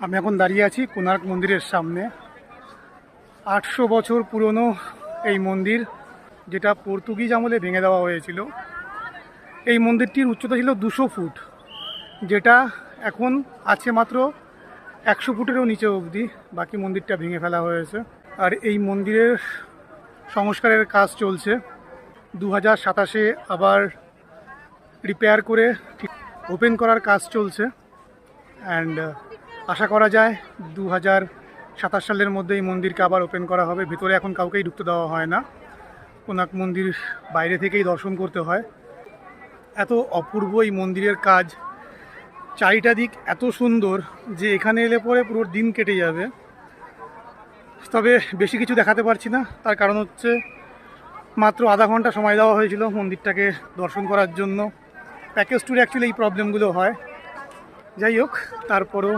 আমি এখন দাঁড়িয়ে আছি কোণার্ক মন্দিরের সামনে। 800 বছর পুরনো এই মন্দির, যেটা পর্তুগিজ আমলে ভেঙে দেওয়া হয়েছিল। এই মন্দিরটির উচ্চতা ছিল 200 ফুট, যেটা এখন আছে মাত্র 100 ফুটেরও নিচে অবধি। বাকি মন্দিরটা ভেঙে ফেলা হয়েছে। আর এই মন্দিরের সংস্কারের কাজ চলছে। 2027-এ আবার রিপেয়ার করে ওপেন করার কাজ চলছে। অ্যান্ড আশা করা যায় 2027 সালের মধ্যে এই মন্দিরকে আবার ওপেন করা হবে। ভিতরে এখন কাউকেই ঢুকতে দেওয়া হয় না, কোণার্ক মন্দির বাইরে থেকেই দর্শন করতে হয়। এত অপূর্ব এই মন্দিরের কাজ, চারিটা দিক এত সুন্দর যে এখানে এলে পরে পুরো দিন কেটে যাবে। তবে বেশি কিছু দেখাতে পারছি না, তার কারণ হচ্ছে মাত্র আধা ঘন্টা সময় দেওয়া হয়েছিল মন্দিরটাকে দর্শন করার জন্য। প্যাকেজ ট্যুরে অ্যাকচুয়ালি এই প্রবলেমগুলো হয়। যাই হোক, তারপরও